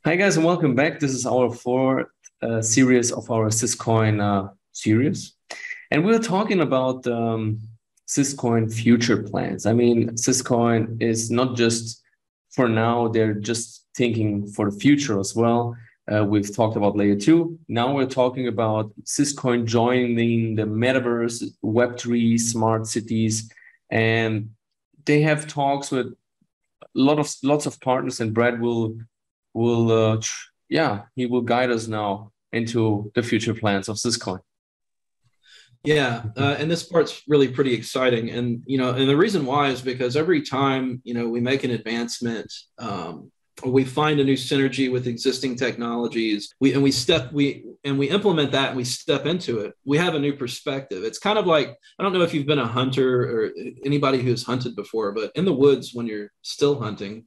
Hi guys, and welcome back. This is our fourth series of our Syscoin series, and we're talking about Syscoin future plans. I mean, Syscoin is not just for now; they're just thinking for the future as well. We've talked about layer two. Now we're talking about Syscoin joining the Metaverse, Web3, smart cities, and they have talks with lots of partners, and Brad will he will guide us now into the future plans of Syscoin. Yeah, and this part's really pretty exciting, and and the reason why is because every time we make an advancement, or we find a new synergy with existing technologies, we implement that and we step into it. We have a new perspective. It's kind of like, I don't know if you've been a hunter or anybody who's hunted before, but in the woods when you're still hunting,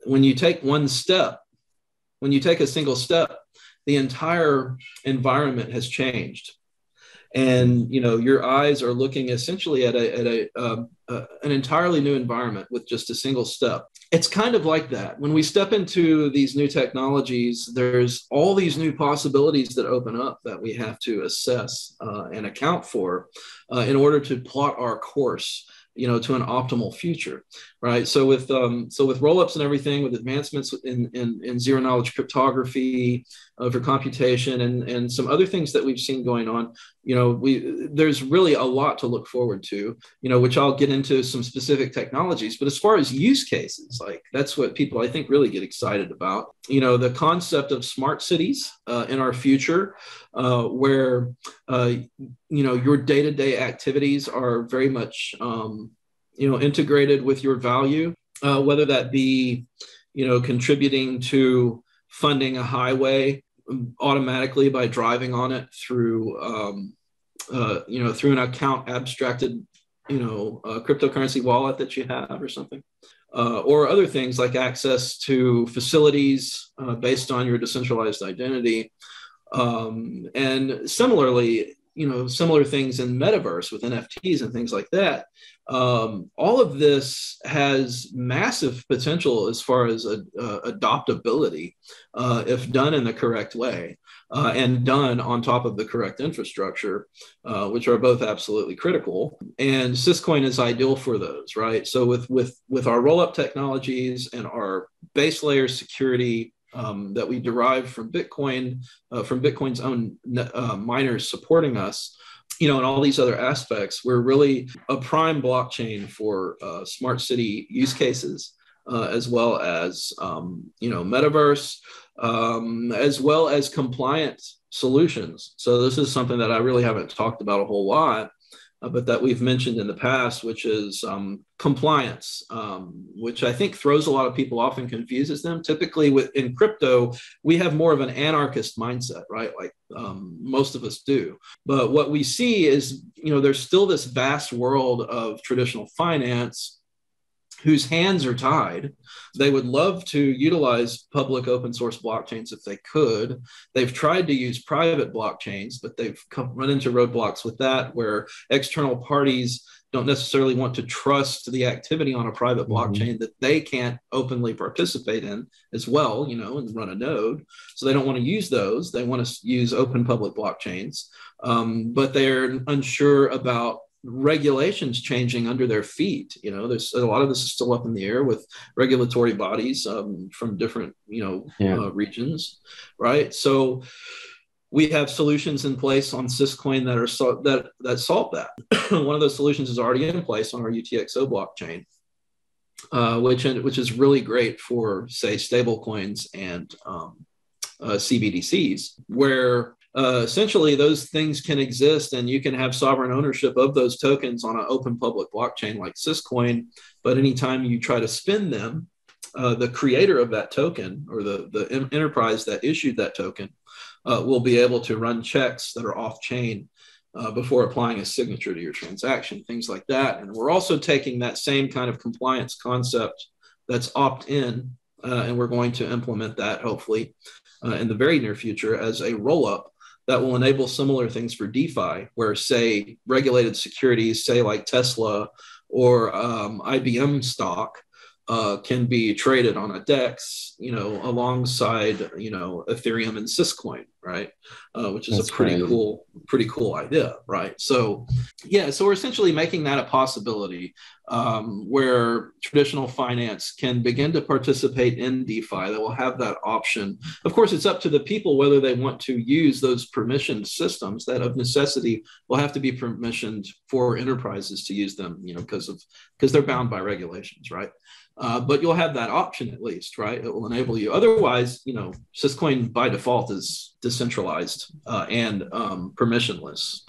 when you take one step. When you take a single step, the entire environment has changed, and your eyes are looking essentially at an entirely new environment with just a single step. It's kind of like that. When we step into these new technologies, there's all these new possibilities that open up that we have to assess and account for in order to plot our course to an optimal future, right? So with Rollups and everything, with advancements in zero knowledge cryptography for computation and some other things that we've seen going on, there's really a lot to look forward to, which I'll get into some specific technologies. But as far as use cases, like that's what people I think really get excited about. The concept of smart cities in our future, where your day-to-day activities are very much integrated with your value, whether that be contributing to funding a highway automatically by driving on it through through an account abstracted cryptocurrency wallet that you have or something, or other things like access to facilities based on your decentralized identity. And similarly, similar things in Metaverse with NFTs and things like that. All of this has massive potential as far as adoptability, if done in the correct way and done on top of the correct infrastructure, which are both absolutely critical. And Syscoin is ideal for those, right? So with our roll-up technologies and our base layer security that we derive from Bitcoin, from Bitcoin's own miners supporting us, and all these other aspects, we're really a prime blockchain for smart city use cases, as well as, Metaverse, as well as compliance solutions. So this is something that I really haven't talked about a whole lot, but that we've mentioned in the past, which is compliance, which I think throws a lot of people off and confuses them. Typically in crypto, we have more of an anarchist mindset, right? Like most of us do. But what we see is, there's still this vast world of traditional finance whose hands are tied. They would love to utilize public open source blockchains if they could. They've tried to use private blockchains, but they've run into roadblocks with that, where external parties don't necessarily want to trust the activity on a private blockchain that they can't openly participate in as well, and run a node. So they don't want to use those. They want to use open public blockchains, but they're unsure about regulations changing under their feet. There's a lot of this is still up in the air with regulatory bodies from different regions, right? So we have solutions in place on Syscoin that solve that. One of those solutions is already in place on our UTXO blockchain, which is really great for, say, stablecoins and CBDCs, where essentially those things can exist and you can have sovereign ownership of those tokens on an open public blockchain like Syscoin. But anytime you try to spend them, the creator of that token or the enterprise that issued that token will be able to run checks that are off chain before applying a signature to your transaction, things like that. And we're also taking that same kind of compliance concept that's opt-in, and we're going to implement that hopefully in the very near future as a roll-up that will enable similar things for DeFi, where, say, regulated securities, say like Tesla or IBM stock, can be traded on a DEX, alongside, Ethereum and Syscoin, right? Which is That's a crazy. pretty cool idea, right? So, yeah, so we're essentially making that a possibility, where traditional finance can begin to participate in DeFi. That will have that option. Of course, it's up to the people whether they want to use those permissioned systems that, of necessity, will have to be permissioned for enterprises to use them, because they're bound by regulations, right? But you'll have that option at least, right? It will enable you. Otherwise, Syscoin by default is decentralized, and permissionless.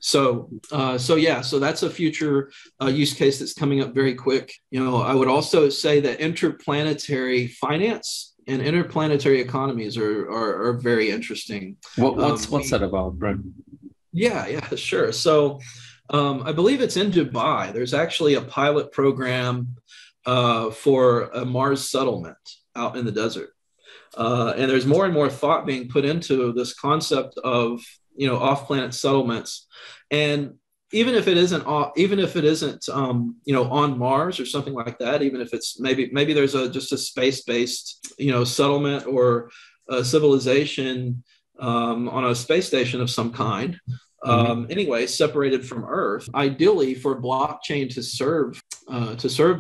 So that's a future use case that's coming up very quick. I would also say that interplanetary finance and interplanetary economies are very interesting. What's that about, bro? Yeah, sure. So I believe it's in Dubai. There's actually a pilot program for a Mars settlement out in the desert. And there's more and more thought being put into this concept of, off-planet settlements. And even if it isn't, on Mars or something like that, even if it's maybe there's just a space-based, settlement or a civilization on a space station of some kind. Anyway, separated from Earth, ideally for blockchain to serve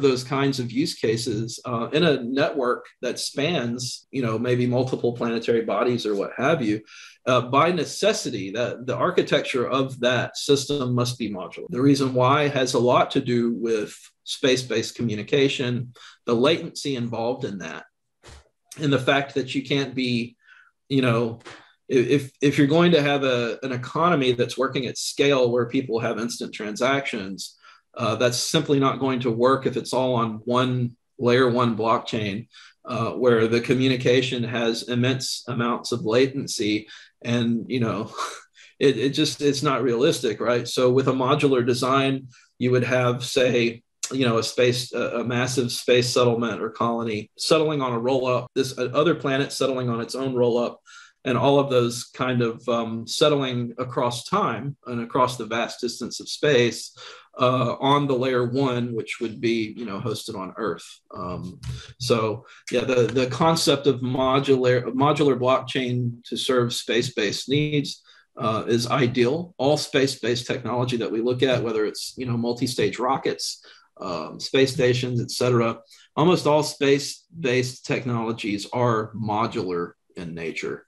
those kinds of use cases in a network that spans, maybe multiple planetary bodies or what have you. By necessity, that the architecture of that system must be modular. The reason why has a lot to do with space-based communication, the latency involved in that, and the fact that you can't be, if you're going to have an economy that's working at scale where people have instant transactions, that's simply not going to work if it's all on one layer one blockchain, where the communication has immense amounts of latency, and it's not realistic, right? So with a modular design, you would have, say, a massive space settlement or colony settling on a roll-up, this other planet settling on its own roll-up, and all of those kind of settling across time and across the vast distance of space on the layer one, which would be, hosted on Earth. So yeah, the concept of modular blockchain to serve space-based needs is ideal. All space-based technology that we look at, whether it's, multi-stage rockets, space stations, etc., almost all space-based technologies are modular in nature.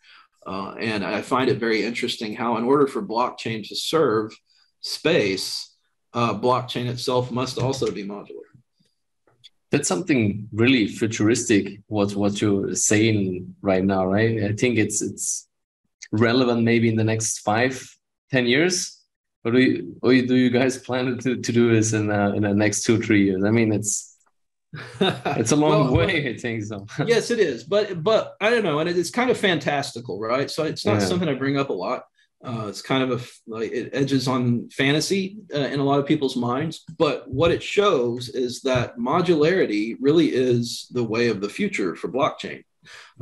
And I find it very interesting how, in order for blockchain to serve space, blockchain itself must also be modular. That's something really futuristic, what you're saying right now, right? I think it's relevant maybe in the next 5-10 years. Or do you guys plan to do this in the next 2-3 years? I mean, it's a long way, I think so. Yes, it is, but I don't know, and it's kind of fantastical, right? So it's not something I bring up a lot. It's kind of it edges on fantasy in a lot of people's minds. But what it shows is that modularity really is the way of the future for blockchain,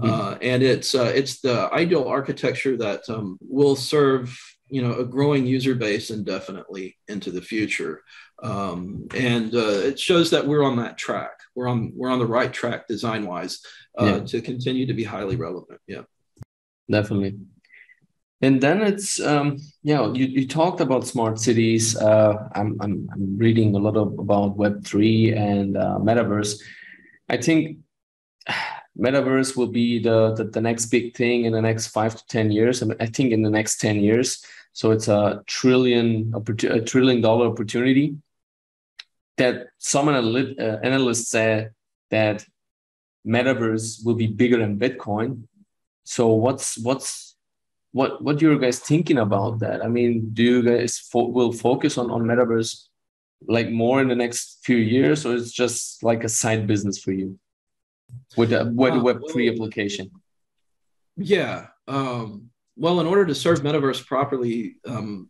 and it's the ideal architecture that will serve a growing user base indefinitely into the future. And it shows that we're on that track. We're on the right track design wise to continue to be highly relevant. Yeah, definitely. And then it's you talked about smart cities. I'm reading a lot about Web3 and Metaverse. I think Metaverse will be the next big thing in the next 5 to 10 years. I think in the next 10 years. So it's a $1 trillion opportunity. That some analysts said that Metaverse will be bigger than Bitcoin. So what you guys thinking about that? I mean, do you guys will focus on Metaverse like more in the next few years, or it's just like a side business for you with the Web3 application? Yeah. Well, in order to serve Metaverse properly, for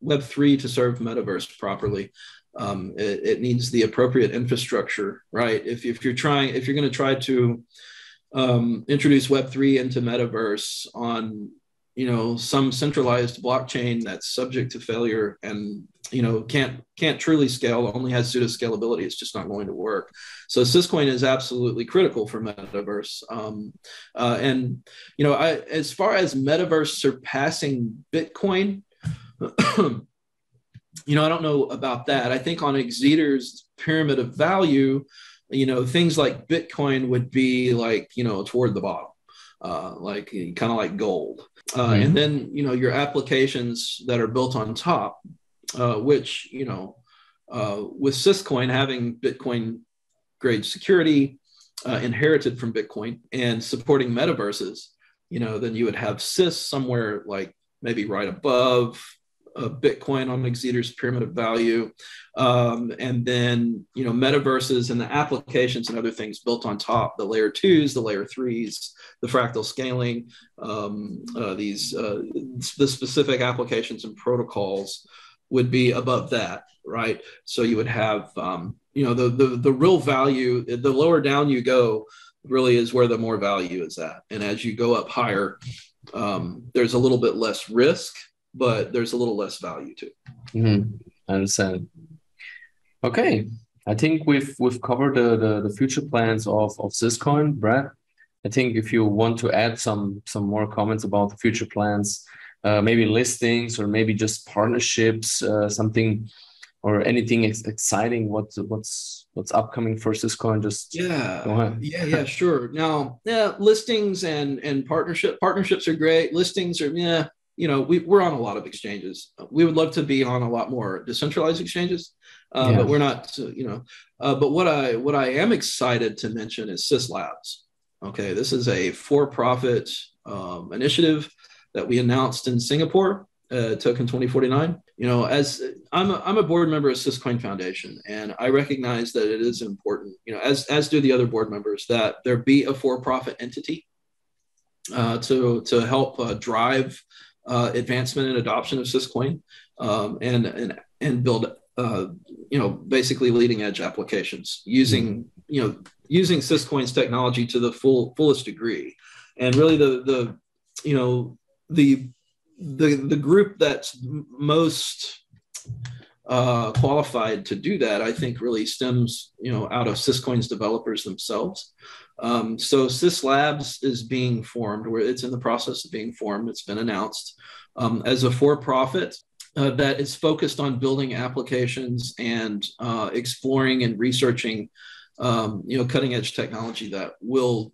Web3 to serve Metaverse properly, it needs the appropriate infrastructure, right? If you're going to try to introduce Web3 into Metaverse on, some centralized blockchain that's subject to failure and can't truly scale, only has pseudo scalability. It's just not going to work. So Syscoin is absolutely critical for Metaverse. And as far as Metaverse surpassing Bitcoin, I don't know about that. I think on Exeter's pyramid of value, things like Bitcoin would be like, toward the bottom, like kind of like gold. And then, your applications that are built on top, which, with Syscoin having Bitcoin grade security inherited from Bitcoin and supporting metaverses, then you would have Sys somewhere like maybe right above Bitcoin on Exeter's pyramid of value. And then, metaverses and the applications and other things built on top, the layer 2s, the layer 3s, the fractal scaling, the specific applications and protocols would be above that, right? So you would have, the real value, the lower down you go, really is where the more value is at. And as you go up higher, there's a little bit less risk, but there's a little less value too. I understand. Okay, I think we've covered the future plans of Syscoin, Brad. I think if you want to add some more comments about the future plans, maybe listings or maybe just partnerships, something or anything exciting, what's upcoming for Syscoin, just go ahead. Yeah, sure. Now, listings and partnerships are great. Listings are, we're on a lot of exchanges. We would love to be on a lot more decentralized exchanges, but we're not, but what I am excited to mention is Sys Labs. Okay, this is a for-profit initiative that we announced in Singapore, Token 2049. As I'm a board member of Syscoin Foundation, and I recognize that it is important, as do the other board members, that there be a for-profit entity to help drive advancement and adoption of Syscoin, and build basically leading edge applications using Syscoin's technology to the fullest degree. And really the group that's most qualified to do that, I think, really stems out of Syscoin's developers themselves. So Sys Labs is being formed, where it's in the process of being formed. It's been announced as a for-profit that is focused on building applications and exploring and researching cutting edge technology that will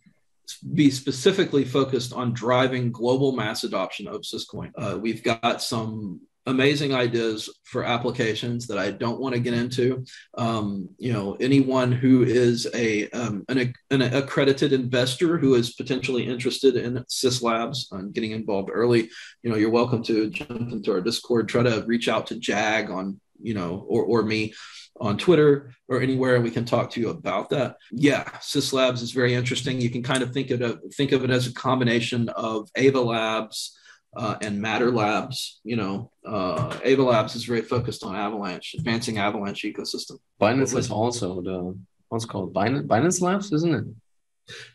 be specifically focused on driving global mass adoption of Syscoin. We've got some amazing ideas for applications that I don't want to get into. Anyone who is an accredited investor who is potentially interested in Sys Labs and getting involved early, you're welcome to jump into our Discord, try to reach out to Jag on, or me on Twitter or anywhere, and we can talk to you about that. Yeah, Sys Labs is very interesting. You can kind of think of it as a combination of Ava Labs and Matter Labs. Ava Labs is very focused on Avalanche, advancing Avalanche ecosystem. Binance is also what's called Binance Labs, isn't it?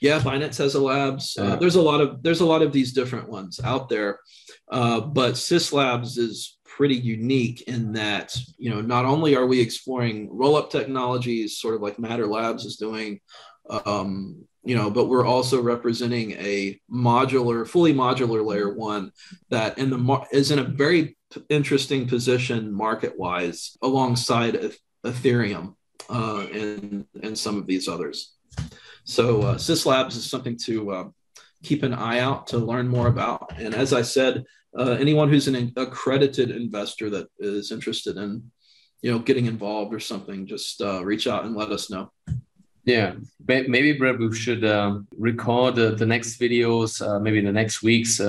Yeah, Binance has a labs. There's a lot of these different ones out there, but Sys Labs is pretty unique in that not only are we exploring roll-up technologies, sort of like Matter Labs is doing, but we're also representing a fully modular layer 1 that is in a very interesting position market-wise alongside Ethereum and some of these others. So Sys Labs is something to keep an eye out to learn more about. And as I said, anyone who's an accredited investor that is interested in, getting involved or something, just reach out and let us know. Yeah, maybe, Brett, we should record the next videos, maybe the next week's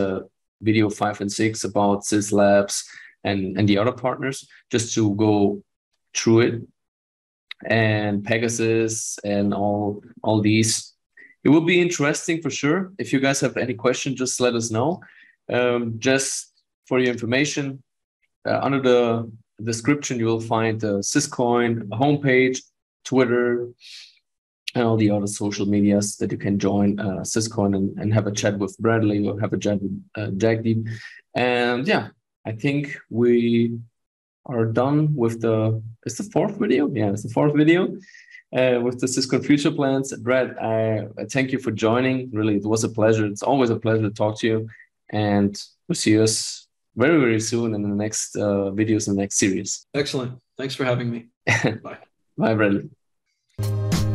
video 5 and 6 about Sys Labs and the other partners, just to go through it. And Pegasus and all these. It will be interesting for sure. If you guys have any questions, just let us know. Just for your information, under the description, you will find the Syscoin homepage, Twitter, and all the other social medias that you can join Syscoin and have a chat with Bradley or have a chat with Jagdeep. And yeah, I think we are done with it's the fourth video. Yeah, it's the fourth video with the Syscoin future plans. Brad, I thank you for joining. Really, it was a pleasure. It's always a pleasure to talk to you, and we'll see us very, very soon in the next videos in the next series. Excellent. Thanks for having me. Bye. Bye, Brad.